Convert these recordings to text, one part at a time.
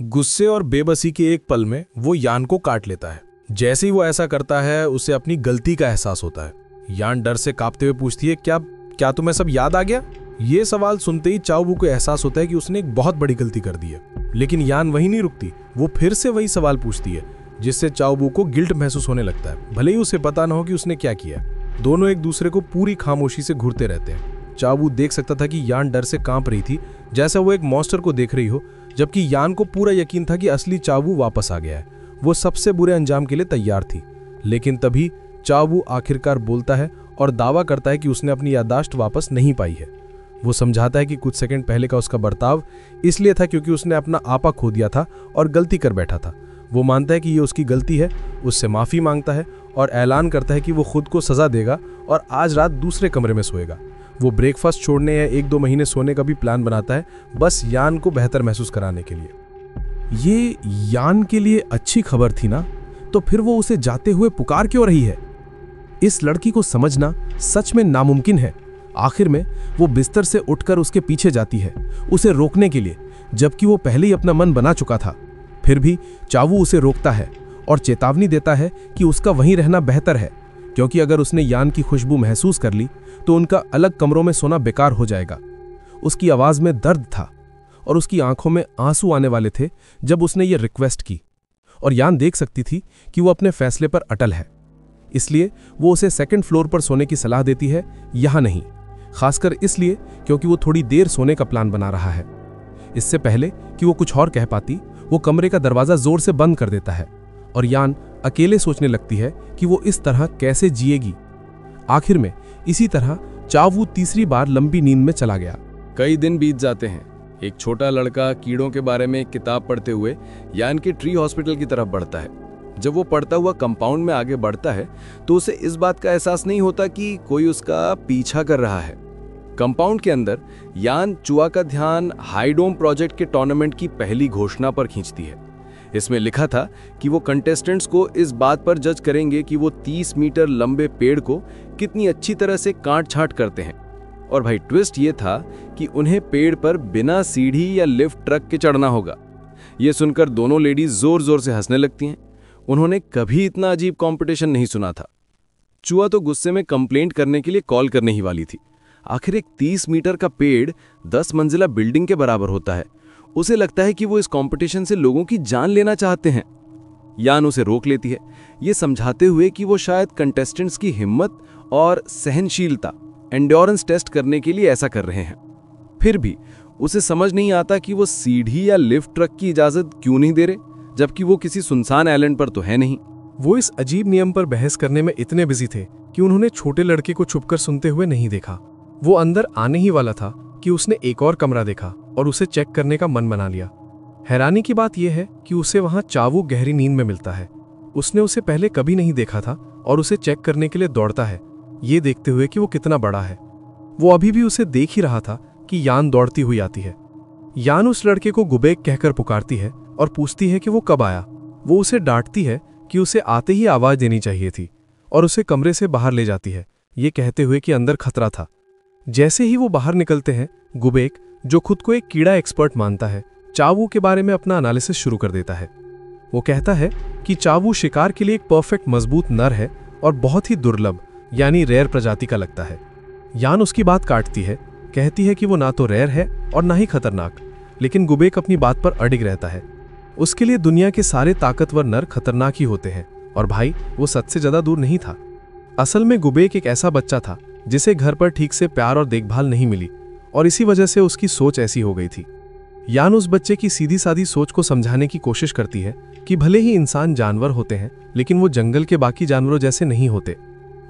गुस्से और बेबसी के एक पल में वो यान को काट लेता है। जैसे ही वो ऐसा करता है उसे अपनी गलती का एहसास होता है। यान डर से कांपते हुए पूछती है, क्या तुम्हें सब याद आ गया? ये सवाल सुनते ही चाओबू को एहसास होता है कि उसने एक बहुत बड़ी गलती कर दी है। लेकिन यान वही नहीं रुकती, वो फिर से वही सवाल पूछती है, जिससे चाओबू को गिल्ट महसूस होने लगता है, भले ही उसे पता न हो कि उसने क्या किया। दोनों एक दूसरे को पूरी खामोशी से घूरते रहते हैं। चाओबू देख सकता था कि यान डर से कांप रही थी, जैसा वो एक मॉन्स्टर को देख रही हो, जबकि यान को पूरा यकीन था कि असली चाओबू वापस आ गया है। वो सबसे बुरे अंजाम के लिए तैयार थी। लेकिन तभी चाओबू आखिरकार बोलता है और दावा करता है कि उसने अपनी याददाश्त वापस नहीं पाई है। वो समझाता है कि कुछ सेकंड पहले का उसका बर्ताव इसलिए था क्योंकि उसने अपना आपा खो दिया था और गलती कर बैठा था। वो मानता है कि ये उसकी गलती है, उससे माफ़ी मांगता है और ऐलान करता है कि वो खुद को सज़ा देगा और आज रात दूसरे कमरे में सोएगा। वो ब्रेकफास्ट छोड़ने या 1-2 महीने सोने का भी प्लान बनाता है, बस यान को बेहतर महसूस कराने के लिए। ये यान के लिए अच्छी खबर थी ना, तो फिर वो उसे जाते हुए पुकार क्यों रही है? इस लड़की को समझना सच में नामुमकिन है। आखिर में वो बिस्तर से उठकर उसके पीछे जाती है, उसे रोकने के लिए, जबकि वो पहले ही अपना मन बना चुका था। फिर भी चाओबू उसे रोकता है और चेतावनी देता है कि उसका वहीं रहना बेहतर है, क्योंकि अगर उसने यान की खुशबू महसूस कर ली तो उनका अलग कमरों में सोना बेकार हो जाएगा। उसकी आवाज़ में दर्द था और उसकी आंखों में आंसू आने वाले थे जब उसने ये रिक्वेस्ट की, और यान देख सकती थी कि वो अपने फैसले पर अटल है। इसलिए वो उसे सेकंड फ्लोर पर सोने की सलाह देती है, यहाँ नहीं, खासकर इसलिए क्योंकि वो थोड़ी देर सोने का प्लान बना रहा है। इससे पहले कि वो कुछ और कह पाती, वो कमरे का दरवाज़ा जोर से बंद कर देता है और यान अकेले सोचने लगती है कि वो इस तरह कैसे जिएगी। आखिर में इसी तरह चाओबू तीसरी बार लंबी नींद में चला गया। कई दिन बीत जाते हैं। एक छोटा लड़का कीड़ों के बारे में एक किताब पढ़ते हुए यान के ट्री हॉस्पिटल की तरफ बढ़ता है। जब वो पढ़ता हुआ कंपाउंड में आगे बढ़ता है तो उसे इस बात का एहसास नहीं होता कि कोई उसका पीछा कर रहा है। कंपाउंड के अंदर यान चुआ का ध्यान हाईडोम प्रोजेक्ट के टूर्नामेंट की पहली घोषणा पर खींचती है। इसमें लिखा था कि वो कंटेस्टेंट्स को इस बात पर जज करेंगे कि वो 30 मीटर लंबे पेड़ को कितनी अच्छी तरह से काट छांट करते हैं। और भाई ट्विस्ट ये था कि उन्हें पेड़ पर बिना सीढ़ी या लिफ्ट ट्रक के चढ़ना होगा। ये सुनकर दोनों लेडीज जोर जोर से हंसने लगती हैं। उन्होंने कभी इतना अजीब कंपटीशन नहीं सुना था। चुआ तो गुस्से में कंप्लेंट करने के लिए कॉल करने ही वाली थी। आखिर एक 30 मीटर का पेड़ 10 मंजिला बिल्डिंग के बराबर होता है। उसे लगता है कि वो इस कंपटीशन से लोगों की जान लेना चाहते हैं। यान उसे रोक लेती है, ये समझाते हुए कि वो शायद कंटेस्टेंट्स की हिम्मत और सहनशीलता एंड्योरेंस टेस्ट करने के लिए ऐसा कर रहे हैं। फिर भी उसे समझ नहीं आता कि वो सीढ़ी या लिफ्ट ट्रक की इजाजत क्यों नहीं दे रहे, जबकि वो किसी सुनसान आइलैंड पर तो है नहीं। वो इस अजीब नियम पर बहस करने में इतने बिजी थे कि उन्होंने छोटे लड़के को छुपकर सुनते हुए नहीं देखा। वो अंदर आने ही वाला था कि उसने एक और कमरा देखा और उसे चेक करने का मन बना लिया। हैरानी की बात यह है कि उसे वहां चाओबू गहरी नींद में मिलता है। उसने उसे पहले कभी नहीं देखा था और उसे चेक करने के लिए दौड़ता है, ये देखते हुए कि वो कितना बड़ा है। वो अभी भी उसे देख ही रहा था कि यान दौड़ती हुई आती है। यान उस लड़के को गुबेक कहकर पुकारती है और पूछती है कि वो कब आया। वो उसे डांटती है कि उसे आते ही आवाज देनी चाहिए थी और उसे कमरे से बाहर ले जाती है, ये कहते हुए कि अंदर खतरा था। जैसे ही वो बाहर निकलते हैं, गुबेक, जो खुद को एक कीड़ा एक्सपर्ट मानता है, चाओबू के बारे में अपना एनालिसिस शुरू कर देता है। वो कहता है कि चाओबू शिकार के लिए एक परफेक्ट मजबूत नर है और बहुत ही दुर्लभ यानी रेयर प्रजाति का लगता है। यान उसकी बात काटती है, कहती है कि वो ना तो रेयर है और ना ही खतरनाक, लेकिन गुबेक अपनी बात पर अडिग रहता है। उसके लिए दुनिया के सारे ताकतवर नर खतरनाक ही होते हैं, और भाई वो सच से ज्यादा दूर नहीं था। असल में गुबेक एक ऐसा बच्चा था जिसे घर पर ठीक से प्यार और देखभाल नहीं मिली, और इसी वजह से उसकी सोच ऐसी हो गई थी। यान उस बच्चे की सीधी सादी सोच को समझाने की कोशिश करती है कि भले ही इंसान जानवर होते हैं, लेकिन वो जंगल के बाकी जानवरों जैसे नहीं होते।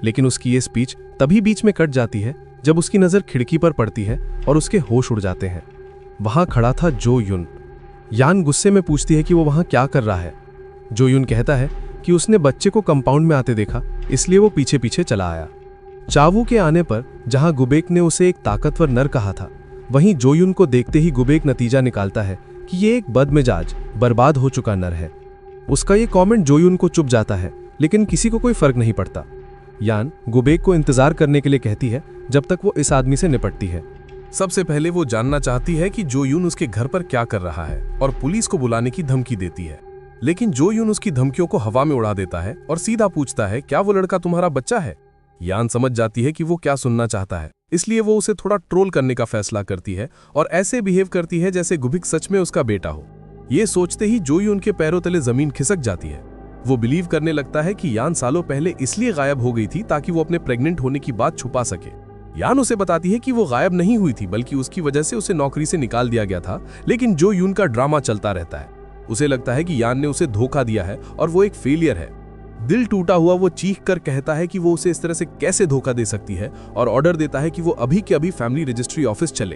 लेकिन उसकी ये स्पीच तभी बीच में कट जाती है जब उसकी नज़र खिड़की पर पड़ती है और उसके होश उड़ जाते हैं। वहां खड़ा था जो युन। यान गुस्से में पूछती है कि वो वहां क्या कर रहा है। जो युन कहता है कि उसने बच्चे को कंपाउंड में आते देखा, इसलिए वो पीछे पीछे चला आया। चाओबू के आने पर जहां गुबेक ने उसे एक ताकतवर नर कहा था, वहीं जोयुन को देखते ही गुबेक नतीजा निकालता है कि ये एक बदमिजाज, बर्बाद हो चुका नर है। उसका ये कमेंट जोयुन को चुभ जाता है, लेकिन किसी को कोई फर्क नहीं पड़ता। यान गुबेक को इंतजार करने के लिए कहती है जब तक वो इस आदमी से निपटती है। सबसे पहले वो जानना चाहती है कि जो यून उसके घर पर क्या कर रहा है और पुलिस को बुलाने की धमकी देती है। लेकिन जो यून उसकी धमकियों को हवा में उड़ा देता है और सीधा पूछता है, क्या वो लड़का तुम्हारा बच्चा है? यान समझ जाती है कि वो क्या सुनना चाहता है, इसलिए वो उसे थोड़ा ट्रोल करने का फैसला करती है और ऐसे बिहेव करती है जैसे गुबिक सच में उसका बेटा हो। ये सोचते ही जो यून के पैरों तले जमीन खिसक जाती है। वो बिलीव करने लगता है कि यान सालों पहले इसलिए गायब हो गई थी ताकि वो अपने प्रेग्नेंट होने की बात छुपा सके। यान उसे बताती है कि वो गायब नहीं हुई थी, बल्कि उसकी वजह से उसे नौकरी से निकाल दिया गया था। लेकिन जो यून का ड्रामा चलता रहता है। उसे लगता है कि यान ने उसे धोखा दिया है और वो एक फेलियर है। दिल टूटा हुआ वो चीख कर कहता है कि वो उसे इस तरह से कैसे धोखा दे सकती है और ऑर्डर देता है कि वो अभी के अभी फैमिली रजिस्ट्री ऑफिस चले।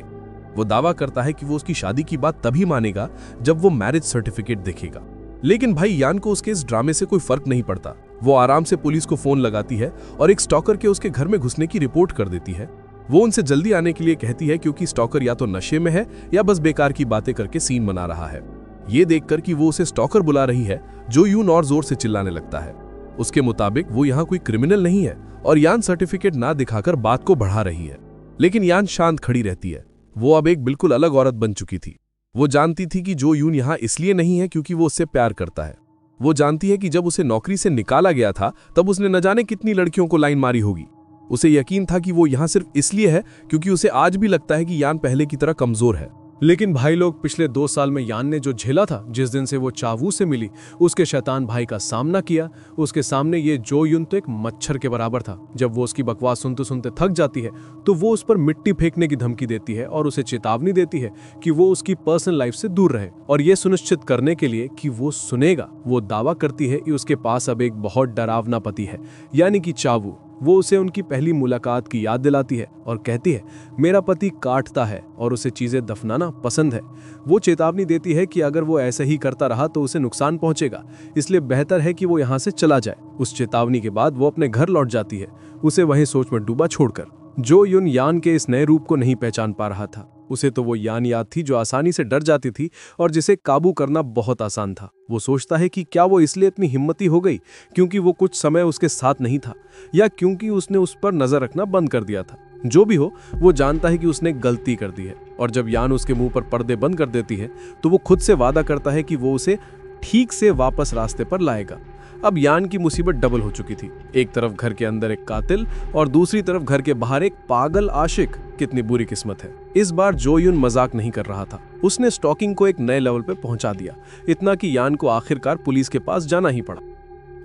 वो दावा करता है कि वो उसकी शादी की बात तभी मानेगा जब वो मैरिज सर्टिफिकेट देखेगा। लेकिन भाई यान को उसके इस ड्रामे से कोई फर्क नहीं पड़ता। वो आराम से पुलिस को फोन लगाती है और एक स्टॉकर के उसके घर में घुसने की रिपोर्ट कर देती है। वो उनसे जल्दी आने के लिए कहती है क्योंकि स्टॉकर या तो नशे में है या बस बेकार की बातें करके सीन बना रहा है। ये देखकर कि वो उसे स्टॉकर बुला रही है, जो यून और जोर से चिल्लाने लगता है। उसके मुताबिक वो यहाँ कोई क्रिमिनल नहीं है और यान सर्टिफिकेट ना दिखाकर बात को बढ़ा रही है। लेकिन यान शांत खड़ी रहती है। वो अब एक बिल्कुल अलग औरत बन चुकी थी। वो जानती थी कि जो यून यहाँ इसलिए नहीं है क्योंकि वो उससे प्यार करता है। वो जानती है कि जब उसे नौकरी से निकाला गया था तब उसने न जाने कितनी लड़कियों को लाइन मारी होगी। उसे यकीन था कि वो यहाँ सिर्फ इसलिए है क्योंकि उसे आज भी लगता है कि यान पहले की तरह कमजोर है। लेकिन भाई लोग, पिछले 2 साल में यान ने जो झेला था, जिस दिन से वो चावू से मिली, उसके शैतान भाई का सामना किया, उसके सामने ये जो यून तो एक मच्छर के बराबर था। जब वो उसकी बकवास सुनते सुनते थक जाती है तो वो उस पर मिट्टी फेंकने की धमकी देती है और उसे चेतावनी देती है कि वो उसकी पर्सनल लाइफ से दूर रहे। और ये सुनिश्चित करने के लिए कि वो सुनेगा, वो दावा करती है कि उसके पास अब एक बहुत डरावना पति है, यानी कि चावू। वो उसे उनकी पहली मुलाकात की याद दिलाती है और कहती है, मेरा पति काटता है और उसे चीजें दफनाना पसंद है। वो चेतावनी देती है कि अगर वो ऐसा ही करता रहा तो उसे नुकसान पहुंचेगा, इसलिए बेहतर है कि वो यहाँ से चला जाए। उस चेतावनी के बाद वो अपने घर लौट जाती है, उसे वहीं सोच में डूबा छोड़कर। जो यून यान के इस नए रूप को नहीं पहचान पा रहा था। उसे तो वो यान याद थी जो आसानी से डर जाती थी और जिसे काबू करना बहुत आसान था। वो सोचता है कि क्या वो इसलिए इतनी हिम्मती हो गई क्योंकि वो कुछ समय उसके साथ नहीं था, या क्योंकि उसने उस पर नजर रखना बंद कर दिया था। जो भी हो, वो जानता है कि उसने गलती कर दी है। और जब यान उसके मुंह पर पर्दे बंद कर देती है तो वो खुद से वादा करता है कि वो उसे ठीक से वापस रास्ते पर लाएगा। अब यान की मुसीबत डबल हो चुकी थी। एक तरफ घर के अंदर एक कातिल और दूसरी तरफ घर के बाहर एक पागल आशिक। कितनी बुरी किस्मत है। इस बार जो यून मजाक नहीं कर रहा था। उसने स्टॉकिंग को एक नए लेवल पे पहुंचा दिया, इतना कि यान को आखिरकार पुलिस के पास जाना ही पड़ा।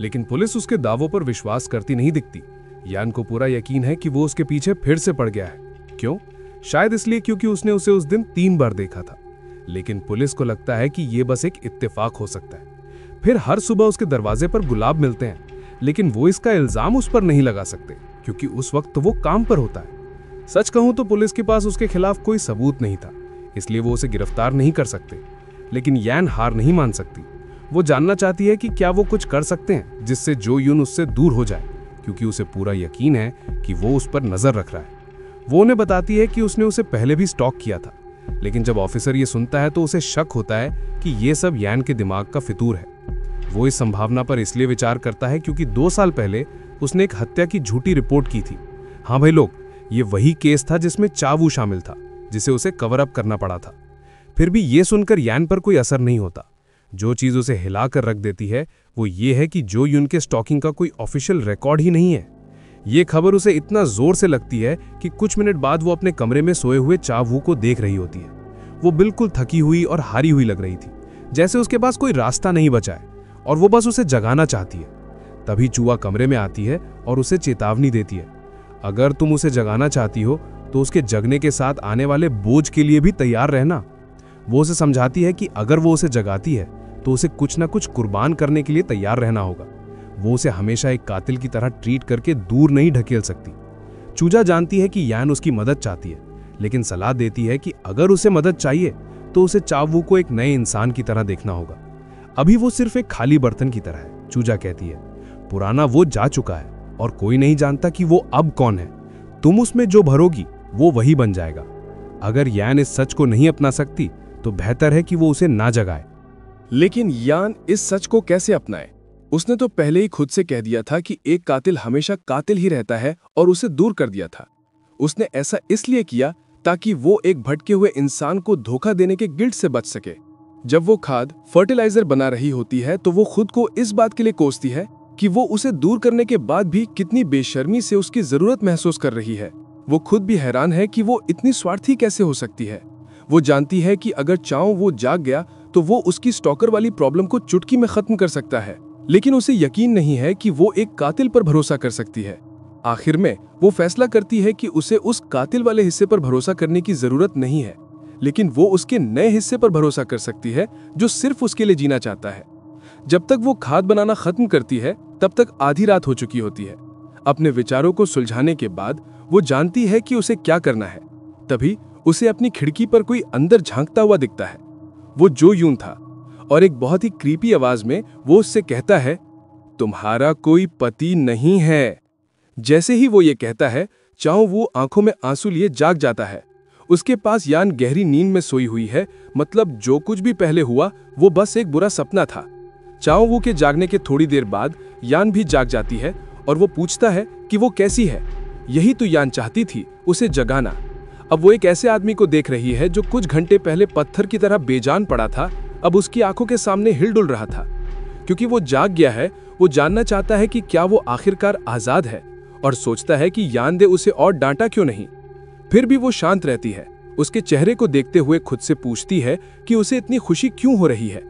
लेकिन पुलिस उसके दावों पर विश्वास करती नहीं दिखती। यान को पूरा यकीन है कि वो उसके पीछे फिर से पड़ गया है। क्यों? शायद इसलिए क्योंकि उसने उसे उस दिन 3 बार देखा था। लेकिन पुलिस को लगता है कि ये बस एक इत्तेफाक हो सकता है। फिर हर सुबह उसके दरवाजे पर गुलाब मिलते हैं, लेकिन वो इसका इल्जाम उस पर नहीं लगा सकते क्योंकि उस वक्त तो वो काम पर होता है। सच कहूं तो पुलिस के पास उसके खिलाफ कोई सबूत नहीं था, इसलिए वो उसे गिरफ्तार नहीं कर सकते। लेकिन यान हार नहीं मान सकती। वो जानना चाहती है कि क्या वो कुछ कर सकते हैं जिससे जो यून उससे दूर हो जाए, क्योंकि उसे पूरा यकीन है कि वो उस पर नजर रख रहा है। वो उन्हें बताती है कि उसने उसे पहले भी स्टॉक किया था, लेकिन जब ऑफिसर ये सुनता है तो उसे शक होता है कि ये सब यान के दिमाग का फितूर है। वो इस संभावना पर इसलिए विचार करता है क्योंकि 2 साल पहले उसने एक हत्या की झूठी रिपोर्ट की थी। हाँ भाई लोग, ये वही केस था जिसमें चावू शामिल था, जिसे उसे कवर अप करना पड़ा था। फिर भी ये सुनकर यान पर कोई असर नहीं होता। जो चीज उसे हिला कर रख देती है वो ये है कि जो यून के स्टॉकिंग का कोई ऑफिशियल रिकॉर्ड ही नहीं है। ये खबर उसे इतना जोर से लगती है कि कुछ मिनट बाद वो अपने कमरे में सोए हुए चावू को देख रही होती है। वो बिल्कुल थकी हुई और हारी हुई लग रही थी, जैसे उसके पास कोई रास्ता नहीं बचा है और वो बस उसे जगाना चाहती है। तभी चूहा कमरे में आती है और उसे चेतावनी देती है, अगर तुम उसे जगाना चाहती हो तो उसके जगने के साथ आने वाले बोझ के लिए भी तैयार रहना। वो उसे समझाती है कि अगर वो उसे जगाती है तो उसे कुछ ना कुछ कुर्बान करने के लिए तैयार रहना होगा। वो उसे हमेशा एक कातिल की तरह ट्रीट करके दूर नहीं ढकेल सकती। चूजा जानती है कि यान उसकी मदद चाहती है, लेकिन सलाह देती है कि अगर उसे मदद चाहिए तो उसे चावू को एक नए इंसान की तरह देखना होगा। अभी वो सिर्फ एक खाली बर्तन की तरह है, चूजा कहती है। पुराना वो जा चुका है और कोई नहीं जानता कि वो अब कौन है। तुम उसमें जो भरोगी वो वही बन जाएगा। अगर यान इस सच को नहीं अपना सकती तो बेहतर है कि वो उसे ना जगाए। लेकिन यान इस सच को कैसे अपनाए? उसने तो पहले ही खुद से कह दिया था कि एक कातिल हमेशा कातिल ही रहता है और उसे दूर कर दिया था। उसने ऐसा इसलिए किया ताकि वो एक भटके हुए इंसान को धोखा देने के गिल्ट से बच सके। जब वो खाद फर्टिलाइजर बना रही होती है तो वो खुद को इस बात के लिए कोसती है कि वो उसे दूर करने के बाद भी कितनी बेशर्मी से उसकी जरूरत महसूस कर रही है। वो खुद भी हैरान है कि वो इतनी स्वार्थी कैसे हो सकती है। वो जानती है कि अगर चाहो वो जाग गया तो वो उसकी स्टॉकर वाली प्रॉब्लम को चुटकी में खत्म कर सकता है, लेकिन उसे यकीन नहीं है कि वो एक कातिल पर भरोसा कर सकती है। आखिर में वो फैसला करती है कि उसे उस कातिल वाले हिस्से पर भरोसा करने की जरूरत नहीं है, लेकिन वो उसके नए हिस्से पर भरोसा कर सकती है जो सिर्फ उसके लिए जीना चाहता है। जब तक वो खाद बनाना खत्म करती है तब तक आधी रात हो चुकी होती है। अपने विचारों को सुलझाने के बाद वो जानती है कि उसे क्या करना है। तभी उसे अपनी खिड़की पर कोई अंदर झांकता हुआ दिखता है। वो जो यून था और एक बहुत ही क्रीपी आवाज में वो उससे कहता है, तुम्हारा कोई पति नहीं है। जैसे ही वो ये कहता है, चाओ वो आंखों में आंसू लिए जाग जाता है। उसके पास यान गहरी नींद में सोई हुई है, मतलब जो कुछ भी पहले हुआ वो बस एक बुरा सपना था। चाओ वो के जागने के थोड़ी देर बाद यान भी जाग जाती है और वो पूछता है कि वो कैसी है। यही तो यान चाहती थी, उसे जगाना। अब वो एक ऐसे आदमी को देख रही है जो कुछ घंटे पहले पत्थर की तरह बेजान पड़ा था, अब उसकी आंखों के सामने हिलडुल रहा था। क्योंकि वो जाग गया है, वो जानना चाहता है कि क्या वो आखिरकार आजाद है और सोचता है कि यान दे उसे और डांटा क्यों नहीं। फिर भी वो शांत रहती है। उसके चेहरे को देखते हुए खुद से पूछती है कि उसे इतनी खुशी क्यों हो रही है।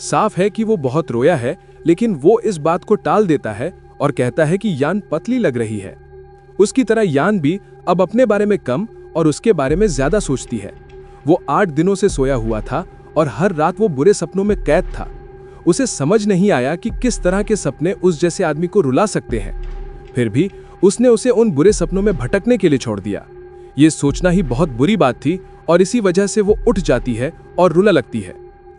साफ है कि वो बहुत रोया है, लेकिन वो इस बात को टाल देता है और कहता है कि यान पतली लग रही है। उसकी तरह यान भी अब अपने बारे में कम और उसके बारे में ज्यादा सोचती है। वो 8 दिनों से सोया हुआ था और हर रात वो बुरे सपनों में कैद था। उसे समझ नहीं आया कि किस तरह के सपने उस जैसे आदमी को रुला सकते हैं। फिर भी उसने उसे उन बुरे सपनों में भटकने के लिए छोड़ दिया। ये सोचना ही बहुत बुरी बात थी और इसी वजह से वो उठ जाती है और रुला लगती है।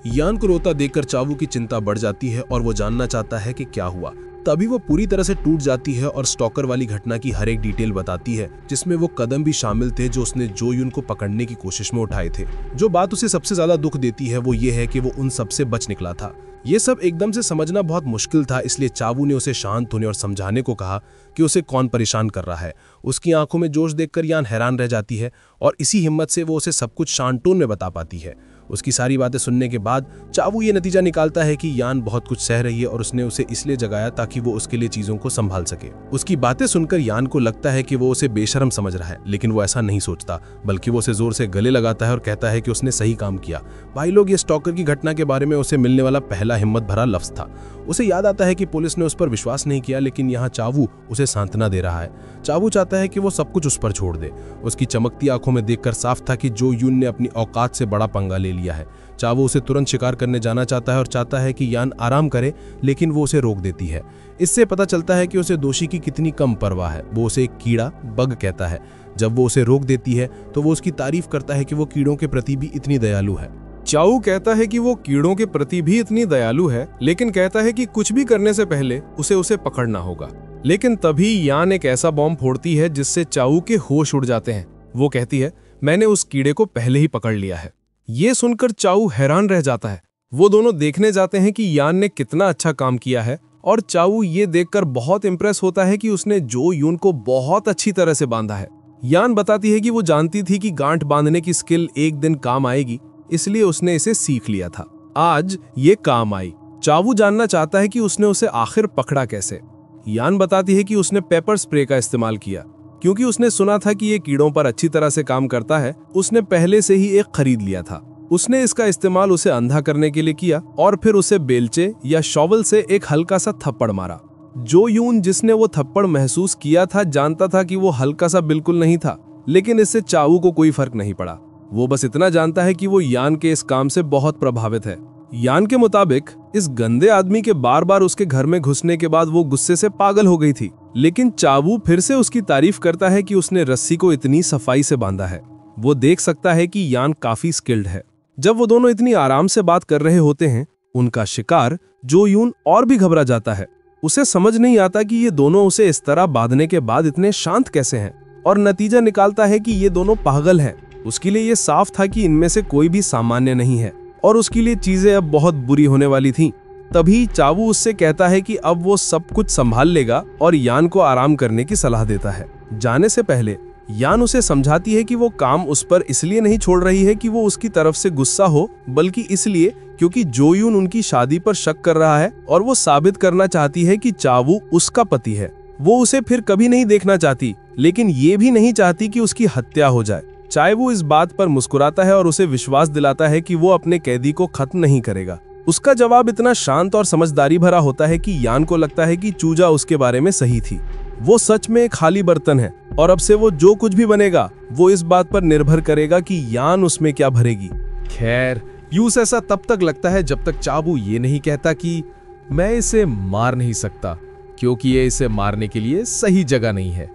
यान को रोता देखकर चावू की चिंता बढ़ जाती है और वो जानना चाहता है कि क्या हुआ। तभी वो पूरी तरह से टूट जाती है और स्टॉकर वाली घटना की हर एक डिटेल बताती है, जिसमें वो कदम भी शामिल थे जो उसने जो यून को पकड़ने की कोशिश में उठाए थे। जो बात उसे सबसे ज्यादा दुख देती है वो ये है कि वो उन सबसे बच निकला था। ये सब एकदम से समझना बहुत मुश्किल था, इसलिए चावू ने उसे शांत होने और समझाने को कहा कि उसे कौन परेशान कर रहा है। उसकी आंखों में जोश देखकर यान हैरान रह जाती है और इसी हिम्मत से वो उसे सब कुछ शांत टोन में बता पाती है। उसकी सारी बातें सुनने के बाद चावू ये नतीजा निकालता है कि यान बहुत कुछ सह रही है और उसने उसे इसलिए जगाया ताकि वो उसके लिए चीजों को संभाल सके। उसकी बातें सुनकर यान को लगता है कि वो उसे बेशर्म समझ रहा है, लेकिन वो ऐसा नहीं सोचता, बल्कि वो उसे जोर से गले लगाता है और कहता है कि उसने सही काम किया। भाई लोग, ये स्टॉकर की घटना के बारे में उसे मिलने वाला पहला हिम्मत भरा लफ्ज था। उसे याद आता है कि पुलिस ने उस पर विश्वास नहीं किया, लेकिन यहाँ चावू उसे सांत्वना दे रहा है। चावू चाहता है कि वो सब कुछ उस पर छोड़ दे। उसकी चमकती आंखों में देखकर साफ था कि जो यून ने अपनी औकात से बड़ा पंगा ले लिया है। चावू उसे तुरंत शिकार करने जाना चाहता है और चाहता है कि यान आराम करे, लेकिन वो उसे रोक देती है। इससे पता चलता है कि उसे दोषी की कितनी कम परवाह है। वो उसे एक कीड़ा बग कहता है। जब वो उसे रोक देती है तो वो उसकी तारीफ करता है कि वो कीड़ों के प्रति भी इतनी दयालु है। चाऊ कहता है कि वो कीड़ों के प्रति भी इतनी दयालु है, लेकिन कहता है कि कुछ भी करने से पहले उसे पकड़ना होगा। लेकिन तभी यान एक ऐसा बॉम्ब फोड़ती है जिससे चाऊ के होश उड़ जाते हैं। वो कहती है, मैंने उस कीड़े को पहले ही पकड़ लिया है। ये सुनकर चाऊ हैरान रह जाता है। वो दोनों देखने जाते हैं कि यान ने कितना अच्छा काम किया है और चाऊ ये देखकर बहुत इंप्रेस होता है कि उसने जो यून को बहुत अच्छी तरह से बांधा है। यान बताती है कि वो जानती थी कि गांठ बांधने की स्किल एक दिन काम आएगी, इसलिए उसने इसे सीख लिया था। आज ये काम आई। चावू जानना चाहता है कि उसने उसे आखिर पकड़ा कैसे। यान बताती है कि उसने पेपर स्प्रे का इस्तेमाल किया, क्योंकि उसने सुना था कि ये कीड़ों पर अच्छी तरह से काम करता है। उसने पहले से ही एक खरीद लिया था। उसने इसका इस्तेमाल उसे अंधा करने के लिए किया और फिर उसे बेलचे या शॉवल से एक हल्का सा थप्पड़ मारा। जो यून जिसने वो थप्पड़ महसूस किया था जानता था कि वो हल्का सा बिल्कुल नहीं था, लेकिन इससे चावू को कोई फर्क नहीं पड़ा। वो बस इतना जानता है कि वो यान के इस काम से बहुत प्रभावित है। यान के मुताबिक इस गंदे आदमी के बार बार उसके घर में घुसने के बाद वो गुस्से से पागल हो गई थी, लेकिन चावू फिर से उसकी तारीफ करता है कि उसने रस्सी को इतनी सफाई से बांधा है। वो देख सकता है कि यान काफी स्किल्ड है। जब वो दोनों इतनी आराम से बात कर रहे होते हैं, उनका शिकार जो यून और भी घबरा जाता है। उसे समझ नहीं आता कि ये दोनों उसे इस तरह बांधने के बाद इतने शांत कैसे हैं, और नतीजा निकालता है कि ये दोनों पागल हैं। उसके लिए ये साफ था कि इनमें से कोई भी सामान्य नहीं है और उसके लिए चीजें अब बहुत बुरी होने वाली थीं। तभी चावू उससे कहता है कि अब वो सब कुछ संभाल लेगा और यान को आराम करने की सलाह देता है। जाने से पहले यान उसे समझाती है कि वो काम उस पर इसलिए नहीं छोड़ रही है कि वो उसकी तरफ से गुस्सा हो, बल्कि इसलिए क्योंकि जो यून उनकी शादी पर शक कर रहा है और वो साबित करना चाहती है कि चावू उसका पति है। वो उसे फिर कभी नहीं देखना चाहती, लेकिन ये भी नहीं चाहती कि उसकी हत्या हो जाए। चावू इस बात पर मुस्कुराता है और उसे विश्वास दिलाता है कि वो अपने कैदी को खत्म नहीं करेगा। उसका जवाब इतना शांत और समझदारी भरा होता है कि यान को लगता है कि चूजा उसके बारे में सही थी। वो सच में एक खाली बर्तन है और अब से वो जो कुछ भी बनेगा वो इस बात पर निर्भर करेगा कि यान उसमें क्या भरेगी। खैर, यूस ऐसा तब तक लगता है जब तक चाबू ये नहीं कहता कि मैं इसे मार नहीं सकता, क्योंकि ये इसे मारने के लिए सही जगह नहीं है।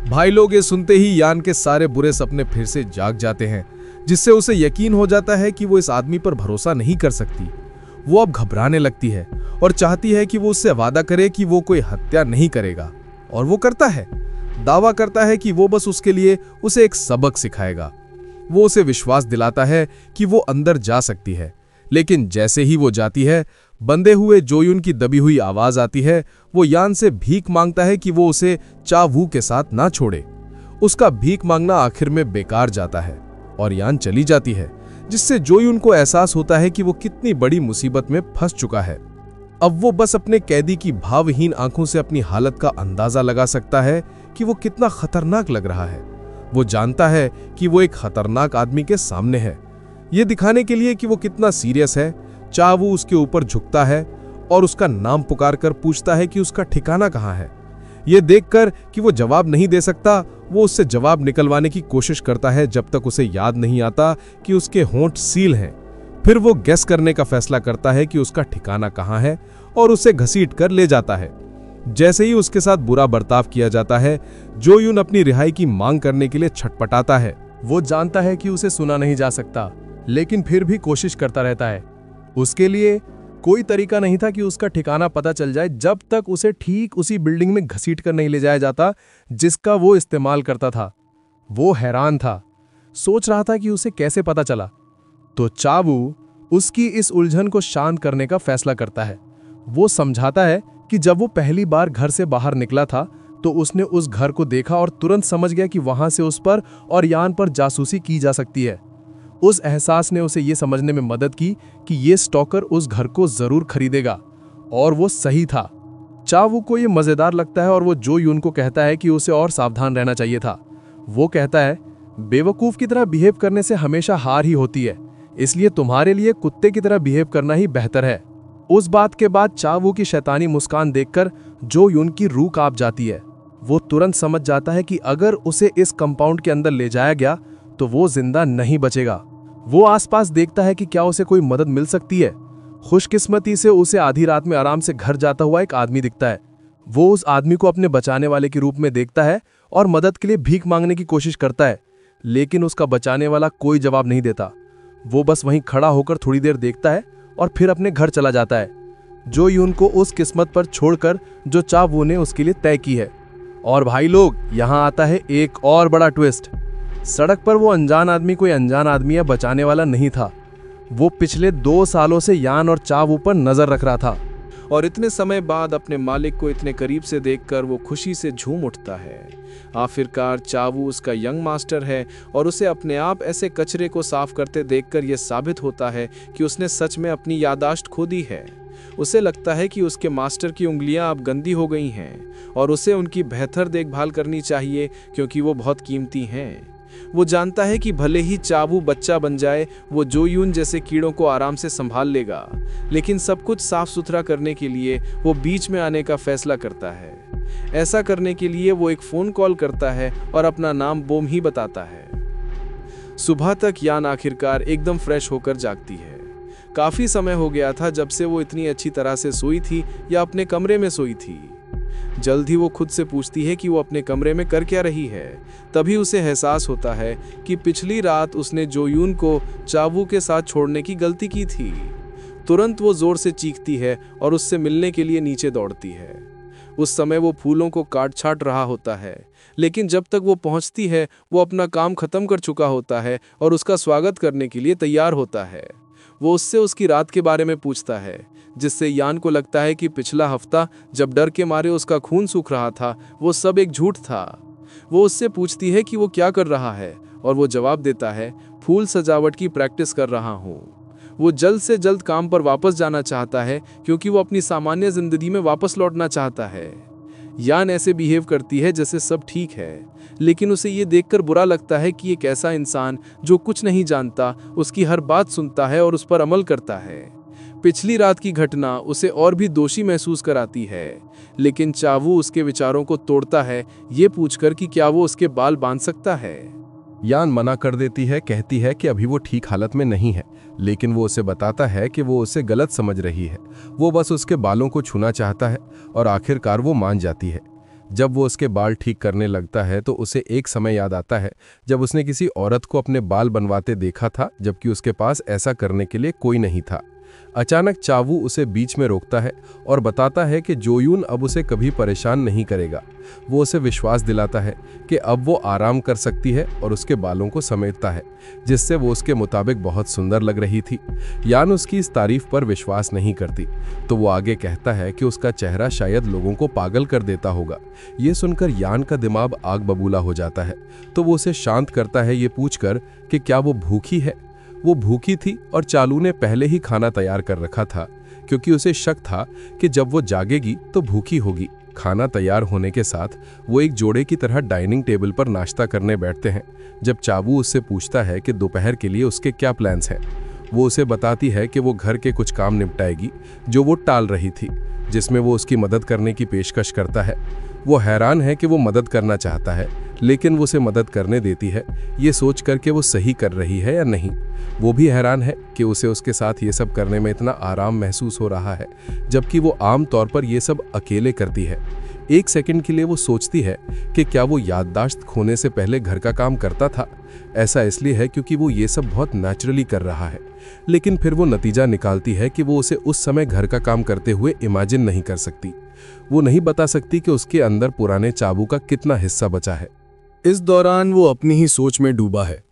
भाई लोग, ये सुनते ही यान के सारे बुरे सपने फिर से जाग जाते हैं, जिससे उसे यकीन हो जाता है कि वो इस आदमी पर भरोसा नहीं कर सकती। वो अब घबराने लगती है और चाहती है कि वो उससे वादा करे कि वो कोई हत्या नहीं करेगा, और वो करता है। दावा करता है कि वो बस उसके लिए उसे एक सबक सिखाएगा। वो उसे विश्वास दिलाता है कि वो अंदर जा सकती है, लेकिन जैसे ही वो जाती है, बंधे हुए जोयुन की दबी हुई आवाज आती है। वो यान से भीख मांगता है कि वो उसे चावू के साथ ना छोड़े। उसका भीख मांगना आखिर में बेकार जाता है और यान चली जाती है, जिससे जोयुन को एहसास होता है कि वो कितनी बड़ी मुसीबत में फंस चुका है। अब वो बस अपने कैदी की भावहीन आंखों से अपनी हालत का अंदाजा लगा सकता है कि वो कितना खतरनाक लग रहा है। वो जानता है कि वो एक खतरनाक आदमी के सामने है। ये दिखाने के लिए कि वो कितना सीरियस है, चावू उसके ऊपर झुकता है और उसका नाम पुकारकर पूछता है कि उसका ठिकाना कहाँ है। ये देखकर कि वो जवाब नहीं दे सकता, वो उससे जवाब निकलवाने की कोशिश करता है जब तक उसे याद नहीं आता कि उसके होंठ सील हैं। फिर वो गेस करने का फैसला करता है कि उसका ठिकाना कहाँ है और उसे घसीट कर ले जाता है। जैसे ही उसके साथ बुरा बर्ताव किया जाता है, जो यून अपनी रिहाई की मांग करने के लिए छटपटाता है। वो जानता है कि उसे सुना नहीं जा सकता, लेकिन फिर भी कोशिश करता रहता है। उसके लिए कोई तरीका नहीं था कि उसका ठिकाना पता चल जाए जब तक उसे ठीक उसी बिल्डिंग में घसीट कर नहीं ले जाया जाता जिसका वो इस्तेमाल करता था। वो हैरान था, सोच रहा था कि उसे कैसे पता चला। तो चावू उसकी इस उलझन को शांत करने का फैसला करता है। वो समझाता है कि जब वो पहली बार घर से बाहर निकला था तो उसने उस घर को देखा और तुरंत समझ गया कि वहां से उस पर और यान पर जासूसी की जा सकती है। उस एहसास ने उसे ये समझने में मदद की कि ये स्टॉकर उस घर को जरूर खरीदेगा, और वो सही था। चावू को ये मजेदार लगता है और वो जो यून को कहता है कि उसे और सावधान रहना चाहिए था। वो कहता है, बेवकूफ की तरह बिहेव करने से हमेशा हार ही होती है, इसलिए तुम्हारे लिए कुत्ते की तरह बिहेव करना ही बेहतर है। उस बात के बाद चावू की शैतानी मुस्कान देखकर जो यून की रूह कांप जाती है। वो तुरंत समझ जाता है कि अगर उसे इस कंपाउंड के अंदर ले जाया गया तो वो जिंदा नहीं बचेगा। वो आसपास देखता है कि क्या उसे कोई मदद मिल सकती है। खुशकिस्मती से उसे आधी रात में आराम से घर जाता हुआ एक आदमी दिखता है। वो उस आदमी को अपने बचाने वाले के रूप में देखता है और मदद के लिए भीख मांगने की कोशिश करता है, लेकिन उसका बचाने वाला कोई जवाब नहीं देता। वो बस वहीं खड़ा होकर थोड़ी देर देखता है और फिर अपने घर चला जाता है, जो यून को उस किस्मत पर छोड़कर जो चावू ने उसके लिए तय की है। और भाई लोग, यहाँ आता है एक और बड़ा ट्विस्ट। सड़क पर वो अनजान आदमी कोई अनजान आदमी या बचाने वाला नहीं था। वो पिछले 2 सालों से यान और चावू पर नजर रख रहा था, और इतने समय बाद अपने मालिक को इतने करीब से देखकर वो खुशी से झूम उठता है। आखिरकार चावू उसका यंग मास्टर है और उसे अपने आप ऐसे कचरे को साफ करते देखकर यह साबित होता है कि उसने सच में अपनी याददाश्त खो दी है। उसे लगता है कि उसके मास्टर की उंगलियां अब गंदी हो गई हैं और उसे उनकी बेहतर देखभाल करनी चाहिए, क्योंकि वो बहुत कीमती हैं। वो जानता है कि भले ही चावू बच्चा बन जाए, वो जो यून जैसे कीड़ों को आराम से संभाल लेगा, लेकिन सब कुछ साफ सुथरा करने के लिए वो बीच में आने का फैसला करता है। ऐसा करने के लिए वो एक फोन कॉल करता है और अपना नाम बोम ही बताता है। सुबह तक यान आखिरकार एकदम फ्रेश होकर जागती है। काफी समय हो गया था जब से वो इतनी अच्छी तरह से सोई थी या अपने कमरे में सोई थी। जल्द ही वो खुद से पूछती है कि वो अपने कमरे में कर क्या रही है। तभी उसे एहसास होता है कि पिछली रात उसने जोयून को चावू के साथ छोड़ने की गलती की थी। तुरंत वो जोर से चीखती है और उससे मिलने के लिए नीचे दौड़ती है। उस समय वो फूलों को काट छाट रहा होता है, लेकिन जब तक वो पहुंचती है वो अपना काम खत्म कर चुका होता है और उसका स्वागत करने के लिए तैयार होता है। वो उससे उसकी रात के बारे में पूछता है, जिससे यान को लगता है कि पिछला हफ्ता जब डर के मारे उसका खून सूख रहा था वो सब एक झूठ था। वो उससे पूछती है कि वो क्या कर रहा है और वो जवाब देता है, फूल सजावट की प्रैक्टिस कर रहा हूँ। वो जल्द से जल्द काम पर वापस जाना चाहता है क्योंकि वो अपनी सामान्य जिंदगी में वापस लौटना चाहता है। यान ऐसे बिहेव करती है जैसे सब ठीक है, लेकिन उसे ये देखकर बुरा लगता है कि एक ऐसा इंसान जो कुछ नहीं जानता उसकी हर बात सुनता है और उस पर अमल करता है। पिछली रात की घटना उसे और भी दोषी महसूस कराती है, लेकिन चावू उसके विचारों को तोड़ता है ये पूछकर कि क्या वो उसके बाल बांध सकता है। यान मना कर देती है, कहती है कि अभी वो ठीक हालत में नहीं है, लेकिन वो उसे बताता है कि वो उसे गलत समझ रही है। वो बस उसके बालों को छूना चाहता है और आखिरकार वो मान जाती है। जब वो उसके बाल ठीक करने लगता है तो उसे एक समय याद आता है जब उसने किसी औरत को अपने बाल बनवाते देखा था, जबकि उसके पास ऐसा करने के लिए कोई नहीं था। अचानक चावू उसे बीच में रोकता है और बताता है कि जोयून अब उसे कभी परेशान नहीं करेगा। वो उसे विश्वास दिलाता है कि अब वो आराम कर सकती है और उसके बालों को समेटता है, जिससे वो उसके मुताबिक बहुत सुंदर लग रही थी। यान उसकी इस तारीफ पर विश्वास नहीं करती, तो वो आगे कहता है कि उसका चेहरा शायद लोगों को पागल कर देता होगा। ये सुनकर यान का दिमाग आग बबूला हो जाता है, तो वो उसे शांत करता है ये पूछकर कि क्या वो भूखी है। वो भूखी थी और चालू ने पहले ही खाना तैयार कर रखा था, क्योंकि उसे शक था कि जब वो जागेगी तो भूखी होगी। खाना तैयार होने के साथ वो एक जोड़े की तरह डाइनिंग टेबल पर नाश्ता करने बैठते हैं। जब चाबू उससे पूछता है कि दोपहर के लिए उसके क्या प्लान्स हैं, वो उसे बताती है कि वो घर के कुछ काम निपटाएगी जो वो टाल रही थी, जिसमें वो उसकी मदद करने की पेशकश करता है। वो हैरान है कि वो मदद करना चाहता है, लेकिन वो उसे मदद करने देती है ये सोच कर कि वो सही कर रही है या नहीं। वो भी हैरान है कि उसे उसके साथ ये सब करने में इतना आराम महसूस हो रहा है, जबकि वो आम तौर पर ये सब अकेले करती है। एक सेकंड के लिए वो सोचती है कि क्या वो याददाश्त खोने से पहले घर का काम करता था। ऐसा इसलिए है क्योंकि वो ये सब बहुत नेचुरली कर रहा है, लेकिन फिर वो नतीजा निकालती है कि वो उसे उस समय घर का काम करते हुए इमेजिन नहीं कर सकती। वो नहीं बता सकती कि उसके अंदर पुराने चाबू का कितना हिस्सा बचा है। इस दौरान वो अपनी ही सोच में डूबा है।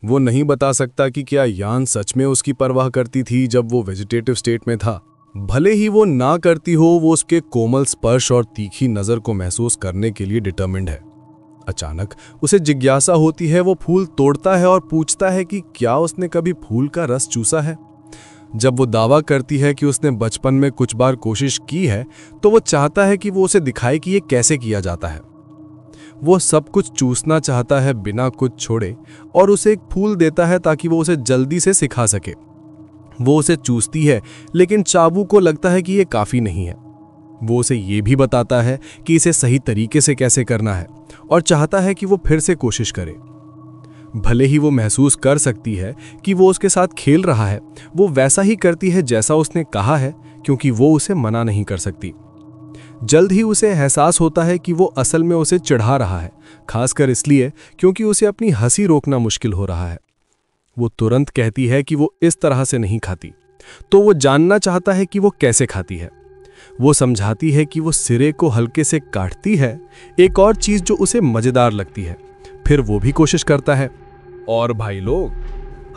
वो नहीं बता सकता कि क्या यान सच में उसकी परवाह करती थी जब वो वेजिटेटिव स्टेट में था। भले ही वो ना करती हो, वो उसके कोमल स्पर्श और तीखी नज़र को महसूस करने के लिए डिटर्मिन्ड है। अचानक उसे जिज्ञासा होती है। वो फूल तोड़ता है और पूछता है कि क्या उसने कभी फूल का रस चूसा है। जब वो दावा करती है कि उसने बचपन में कुछ बार कोशिश की है, तो वो चाहता है कि वो उसे दिखाए कि ये कैसे किया जाता है। वो सब कुछ चूसना चाहता है बिना कुछ छोड़े, और उसे एक फूल देता है ताकि वो उसे जल्दी से सिखा सके। वो उसे चूसती है, लेकिन चाबू को लगता है कि ये काफ़ी नहीं है। वो उसे ये भी बताता है कि इसे सही तरीके से कैसे करना है, और चाहता है कि वो फिर से कोशिश करे। भले ही वो महसूस कर सकती है कि वो उसके साथ खेल रहा है, वो वैसा ही करती है जैसा उसने कहा है, क्योंकि वो उसे मना नहीं कर सकती। जल्द ही उसे एहसास होता है कि वो असल में उसे चिढ़ा रहा है, खासकर इसलिए क्योंकि उसे अपनी हंसी रोकना मुश्किल हो रहा है। वो तुरंत कहती है कि वो इस तरह से नहीं खाती, तो वो जानना चाहता है कि वो कैसे खाती है। वो समझाती है कि वो सिरे को हल्के से काटती है, एक और चीज जो उसे मजेदार लगती है। फिर वो भी कोशिश करता है। और भाई लोग,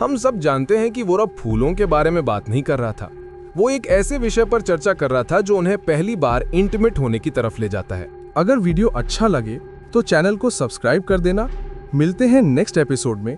हम सब जानते हैं कि वो अब फूलों के बारे में बात नहीं कर रहा था। वो एक ऐसे विषय पर चर्चा कर रहा था जो उन्हें पहली बार इंटीमेट होने की तरफ ले जाता है। अगर वीडियो अच्छा लगे तो चैनल को सब्सक्राइब कर देना। मिलते हैं नेक्स्ट एपिसोड में।